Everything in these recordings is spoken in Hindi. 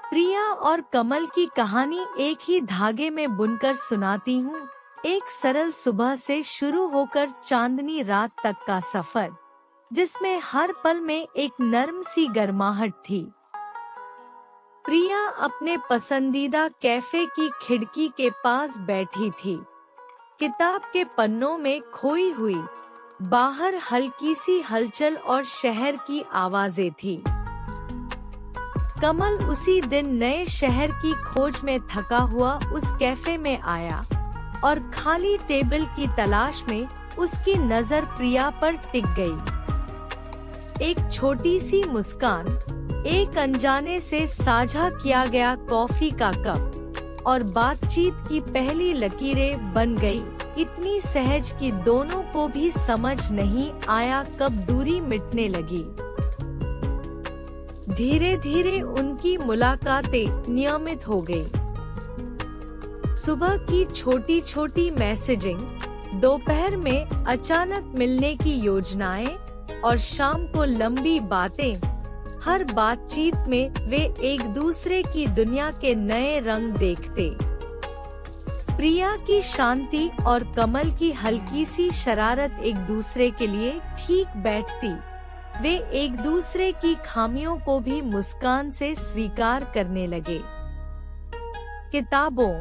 प्रिया और कमल की कहानी एक ही धागे में बुनकर सुनाती हूँ। एक सरल सुबह से शुरू होकर चांदनी रात तक का सफर, जिसमें हर पल में एक नर्म सी गर्माहट थी। प्रिया अपने पसंदीदा कैफे की खिड़की के पास बैठी थी, किताब के पन्नों में खोई हुई। बाहर हल्की सी हलचल और शहर की आवाजें थी। कमल उसी दिन नए शहर की खोज में थका हुआ उस कैफे में आया और खाली टेबल की तलाश में उसकी नजर प्रिया पर टिक गई। एक छोटी सी मुस्कान, एक अनजाने से साझा किया गया कॉफी का कप और बातचीत की पहली लकीरें बन गई, इतनी सहज कि दोनों को भी समझ नहीं आया कब दूरी मिटने लगी। धीरे धीरे उनकी मुलाकातें नियमित हो गई। सुबह की छोटी छोटी मैसेजिंग, दोपहर में अचानक मिलने की योजनाएं और शाम को लंबी बातें। हर बातचीत में वे एक दूसरे की दुनिया के नए रंग देखते। प्रिया की शांति और कमल की हल्की सी शरारत एक दूसरे के लिए ठीक बैठती। वे एक दूसरे की खामियों को भी मुस्कान से स्वीकार करने लगे। किताबों,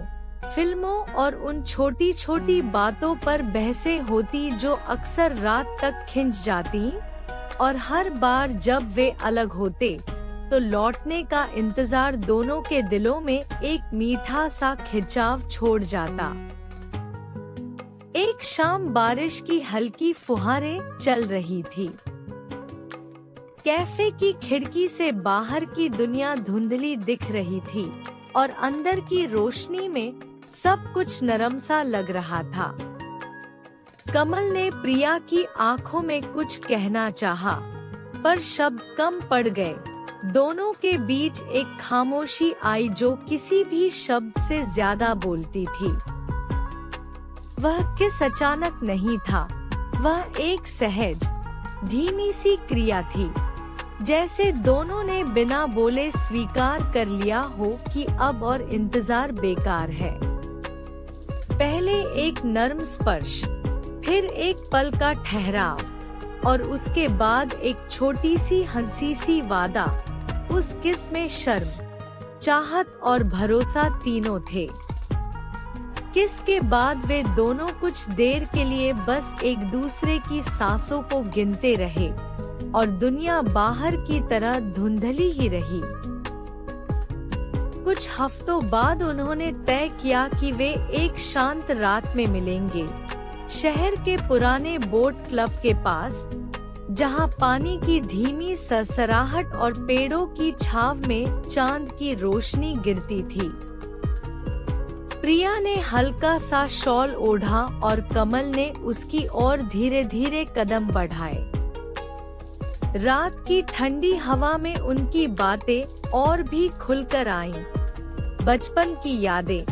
फिल्मों और उन छोटी छोटी बातों पर बहसें होती जो अक्सर रात तक खिंच जाती, और हर बार जब वे अलग होते तो लौटने का इंतजार दोनों के दिलों में एक मीठा सा खिंचाव छोड़ जाता। एक शाम बारिश की हल्की फुहारें चल रही थी। कैफे की खिड़की से बाहर की दुनिया धुंधली दिख रही थी और अंदर की रोशनी में सब कुछ नरम सा लग रहा था। कमल ने प्रिया की आंखों में कुछ कहना चाहा, पर शब्द कम पड़ गए। दोनों के बीच एक खामोशी आई जो किसी भी शब्द से ज्यादा बोलती थी। वह किस अचानक नहीं था, वह एक सहज, धीमी सी क्रिया थी, जैसे दोनों ने बिना बोले स्वीकार कर लिया हो कि अब और इंतजार बेकार है। पहले एक नर्म स्पर्श, फिर एक पल का ठहराव और उसके बाद एक छोटी सी हंसी सी वादा। उस किस में शर्म, चाहत और भरोसा तीनों थे। किस के बाद वे दोनों कुछ देर के लिए बस एक दूसरे की सांसों को गिनते रहे और दुनिया बाहर की तरह धुंधली ही रही। कुछ हफ्तों बाद उन्होंने तय किया कि वे एक शांत रात में मिलेंगे, शहर के पुराने बोट क्लब के पास, जहां पानी की धीमी सरसराहट और पेड़ों की छाव में चांद की रोशनी गिरती थी। प्रिया ने हल्का सा शॉल ओढ़ा और कमल ने उसकी ओर धीरे धीरे कदम बढ़ाए। रात की ठंडी हवा में उनकी बातें और भी खुलकर आईं। बचपन की यादें,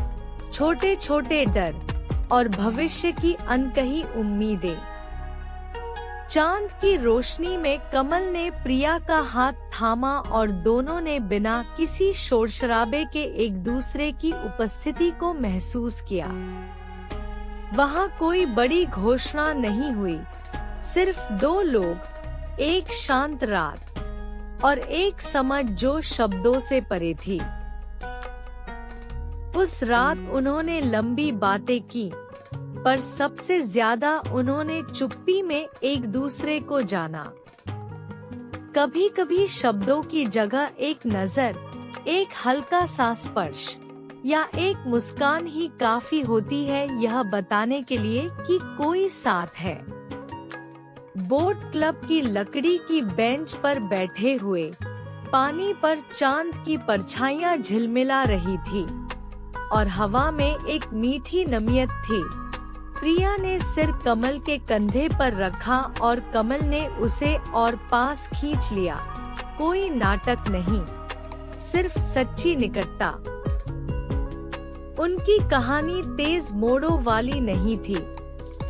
छोटे छोटे डर और भविष्य की अनकही उम्मीदें। चांद की रोशनी में कमल ने प्रिया का हाथ थामा और दोनों ने बिना किसी शोर शराबे के एक दूसरे की उपस्थिति को महसूस किया। वहाँ कोई बड़ी घोषणा नहीं हुई, सिर्फ दो लोग, एक शांत रात और एक समझ जो शब्दों से परे थी। उस रात उन्होंने लंबी बातें की, पर सबसे ज्यादा उन्होंने चुप्पी में एक दूसरे को जाना। कभी कभी शब्दों की जगह एक नजर, एक हल्का सा स्पर्श या एक मुस्कान ही काफी होती है यह बताने के लिए कि कोई साथ है। बोट क्लब की लकड़ी की बेंच पर बैठे हुए, पानी पर चांद की परछाइयां झिलमिला रही थी और हवा में एक मीठी नमियत थी। प्रिया ने सिर कमल के कंधे पर रखा और कमल ने उसे और पास खींच लिया। कोई नाटक नहीं, सिर्फ सच्ची निकटता। उनकी कहानी तेज मोड़ों वाली नहीं थी,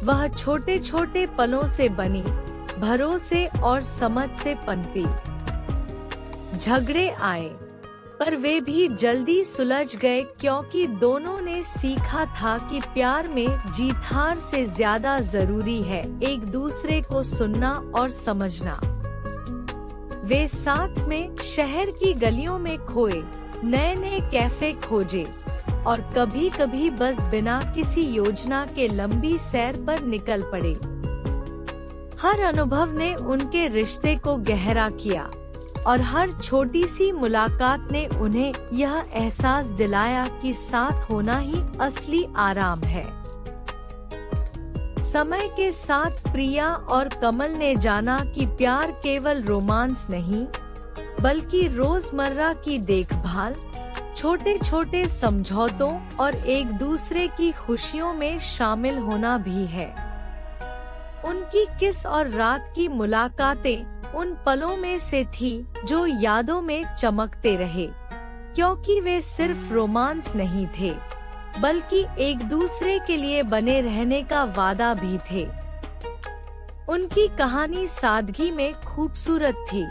वह छोटे छोटे पलों से बनी, भरोसे और समझ से पनपी। झगड़े आए, पर वे भी जल्दी सुलझ गए क्योंकि दोनों ने सीखा था कि प्यार में जीत हार से ज्यादा जरूरी है एक दूसरे को सुनना और समझना। वे साथ में शहर की गलियों में खोए, नए नए कैफे खोजे और कभी कभी बस बिना किसी योजना के लंबी सैर पर निकल पड़े। हर अनुभव ने उनके रिश्ते को गहरा किया और हर छोटी सी मुलाकात ने उन्हें यह एहसास दिलाया कि साथ होना ही असली आराम है। समय के साथ प्रिया और कमल ने जाना कि प्यार केवल रोमांस नहीं, बल्कि रोजमर्रा की देखभाल, छोटे छोटे समझौतों और एक दूसरे की खुशियों में शामिल होना भी है। उनकी किस और रात की मुलाकातें उन पलों में से थी जो यादों में चमकते रहे, क्योंकि वे सिर्फ रोमांस नहीं थे, बल्कि एक दूसरे के लिए बने रहने का वादा भी थे। उनकी कहानी सादगी में खूबसूरत थी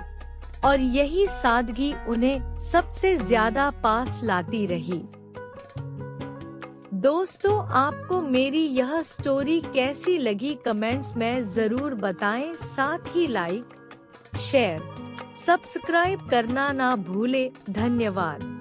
और यही सादगी उन्हें सबसे ज्यादा पास लाती रही। दोस्तों, आपको मेरी यह स्टोरी कैसी लगी कमेंट्स में जरूर बताएं। साथ ही लाइक, शेयर, सब्सक्राइब करना ना भूले। धन्यवाद।